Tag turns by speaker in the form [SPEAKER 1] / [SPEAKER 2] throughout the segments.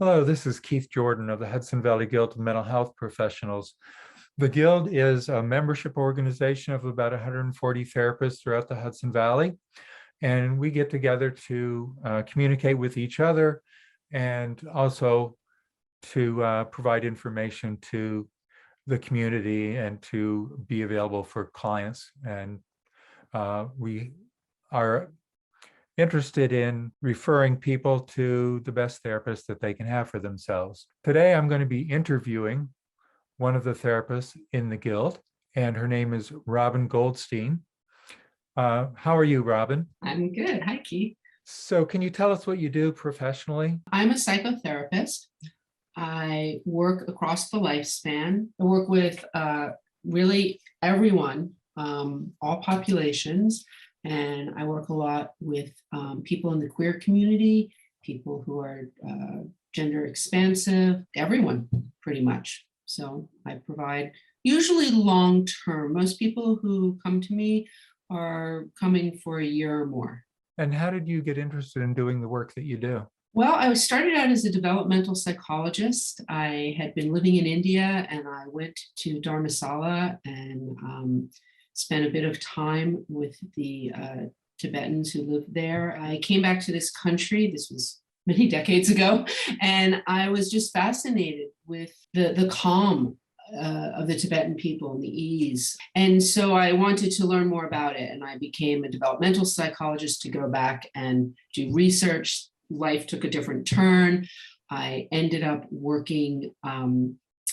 [SPEAKER 1] Hello, this is Keith Jordan of the Hudson Valley Guild of Mental Health Professionals. The Guild is a membership organization of about 140 therapists throughout the Hudson Valley, and we get together to communicate with each other and also to provide information to the community and to be available for clients. And we are interested in referring people to the best therapist that they can have for themselves. Today, I'm going to be interviewing one of the therapists in the Guild, and her name is Robin Goldstein. How are you, Robin?
[SPEAKER 2] I'm good. Hi, Keith.
[SPEAKER 1] So can you tell us what you do professionally?
[SPEAKER 2] I'm a psychotherapist. I work across the lifespan. I work with really everyone, all populations. And I work a lot with people in the queer community, people who are gender expansive, everyone pretty much. So I provide usually long-term. Most people who come to me are coming for a year or more.
[SPEAKER 1] And how did you get interested in doing the work that you do?
[SPEAKER 2] Well, I started out as a developmental psychologist. I had been living in India and I went to Dharamsala and spent a bit of time with the Tibetans who lived there. I came back to this country, this was many decades ago, and I was just fascinated with the calm of the Tibetan people and the ease. And so I wanted to learn more about it, and I became a developmental psychologist to go back and do research. Life took a different turn. I ended up working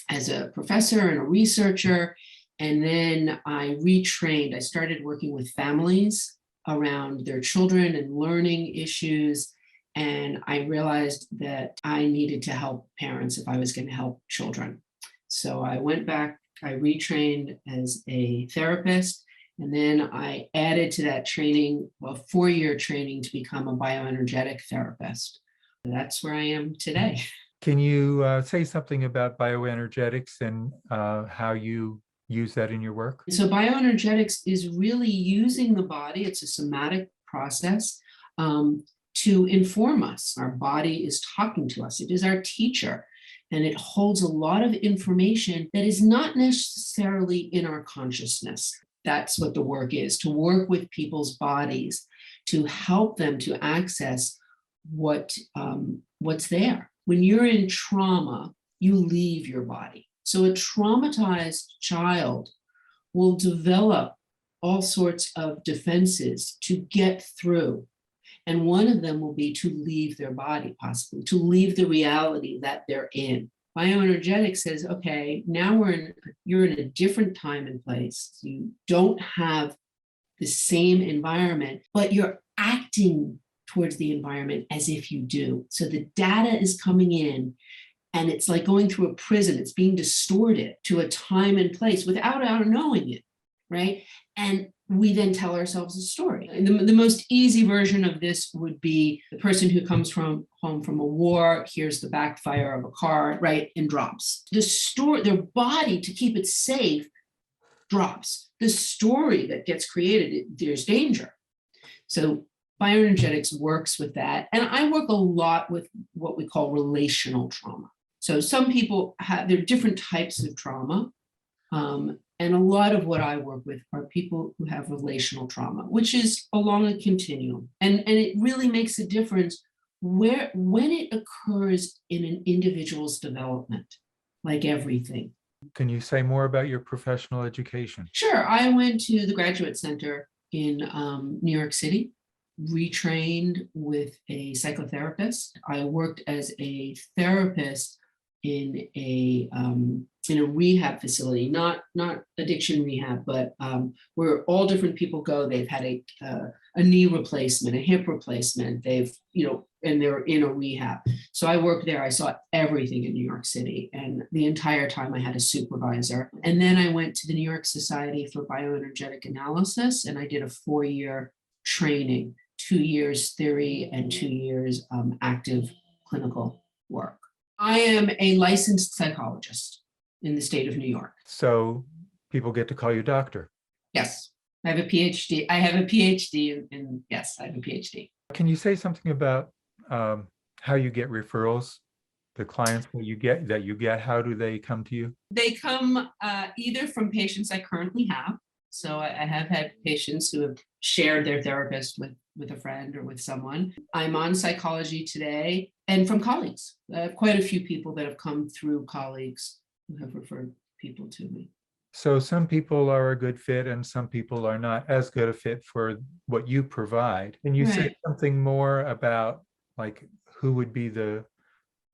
[SPEAKER 2] as a professor and a researcher. And then I retrained. I started working with families around their children and learning issues. And I realized that I needed to help parents if I was going to help children. So I went back, I retrained as a therapist. And then I added to that training, a 4-year training to become a bioenergetic therapist. That's where I am today.
[SPEAKER 1] Can you say something about bioenergetics and how you use that in your work?
[SPEAKER 2] So bioenergetics is really using the body, it's a somatic process, to inform us. Our body is talking to us. It is our teacher, and it holds a lot of information that is not necessarily in our consciousness. That's what the work is, to work with people's bodies, to help them to access what's there. When you're in trauma, you leave your body. So a traumatized child will develop all sorts of defenses to get through. And one of them will be to leave their body, possibly, to leave the reality that they're in. Bioenergetics says, okay, now you're in a different time and place. You don't have the same environment, but you're acting towards the environment as if you do. So the data is coming in, and it's like going through a prison. It's being distorted to a time and place without our knowing it, right? And we then tell ourselves a story. And the most easy version of this would be the person who comes home from a war, hears the backfire of a car, right, and drops. Their body, to keep it safe, drops. The story that gets created, there's danger. So bioenergetics works with that. And I work a lot with what we call relational trauma. So some people there are different types of trauma. And a lot of what I work with are people who have relational trauma, which is along a continuum. And it really makes a difference when it occurs in an individual's development, like everything.
[SPEAKER 1] Can you say more about your professional education?
[SPEAKER 2] Sure. I went to the Graduate Center in New York City, retrained with a psychotherapist. I worked as a therapist in a rehab facility, not addiction rehab, but where all different people go. They've had a knee replacement, a hip replacement. They've, and they're in a rehab. So I worked there. I saw everything in New York City, and the entire time I had a supervisor. And then I went to the New York Society for Bioenergetic Analysis, and I did a 4-year training, 2 years theory and 2 years active clinical work. I am a licensed psychologist in the state of New York.
[SPEAKER 1] So people get to call you doctor?
[SPEAKER 2] Yes, I have a PhD. Yes, I have a PhD.
[SPEAKER 1] Can you say something about how you get referrals the clients that you get, how do they come to you?
[SPEAKER 2] They come either from patients I currently have. So I have had patients who have shared their therapist with a friend or with someone. I'm on Psychology Today, and from colleagues. I have quite a few people that have come through colleagues who have referred people to me.
[SPEAKER 1] So some people are a good fit and some people are not as good a fit for what you provide. Can you say
[SPEAKER 2] Right.
[SPEAKER 1] something more about like who would be the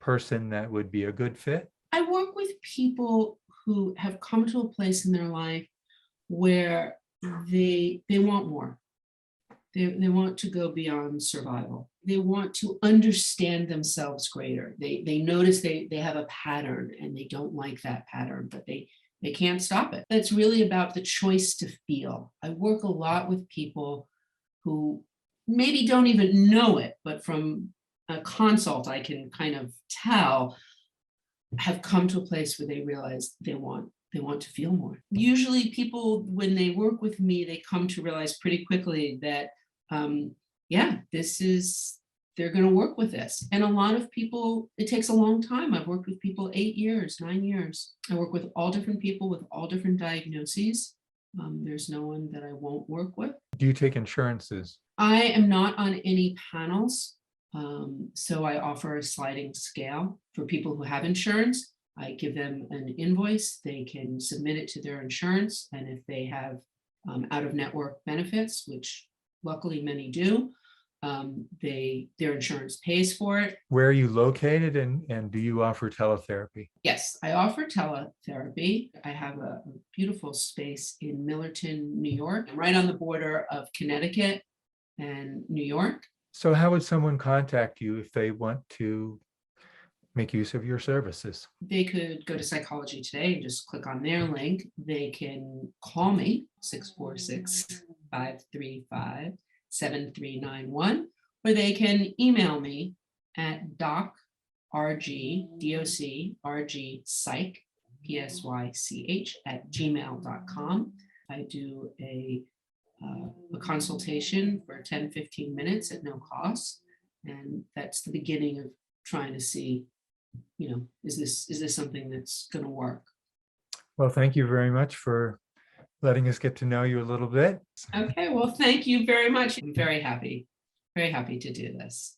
[SPEAKER 1] person that would be a good fit?
[SPEAKER 2] I work with people who have come to a place in their life where they want more. They want to go beyond survival. They want to understand themselves greater. They notice they have a pattern and they don't like that pattern, but they can't stop it. It's really about the choice to feel. I work a lot with people who maybe don't even know it, but from a consult, I can kind of tell, have come to a place where they realize they want to feel more. Usually people, when they work with me, they come to realize pretty quickly that yeah, they're going to work with this. And a lot of people, it takes a long time. I've worked with people 8 years, 9 years. I work with all different people with all different diagnoses. There's no one that I won't work with.
[SPEAKER 1] Do you take insurances?
[SPEAKER 2] I am not on any panels. So I offer a sliding scale for people who have insurance. I give them an invoice. They can submit it to their insurance. And if they have out-of-network benefits, which luckily many do, their insurance pays for it.
[SPEAKER 1] Where are you located and do you offer teletherapy?
[SPEAKER 2] Yes, I offer teletherapy. I have a beautiful space in Millerton, New York, right on the border of Connecticut and New York.
[SPEAKER 1] So how would someone contact you if they want to make use of your services?
[SPEAKER 2] They could go to Psychology Today and just click on their link. They can call me 646-535-7391, or they can email me at docrgpsych, psych@gmail.com. I do a consultation for 10-15 minutes at no cost. And that's the beginning of trying to see, is this something that's going to work?
[SPEAKER 1] Well, thank you very much for letting us get to know you a little bit.
[SPEAKER 2] Okay, well, thank you very much. I'm very happy to do this.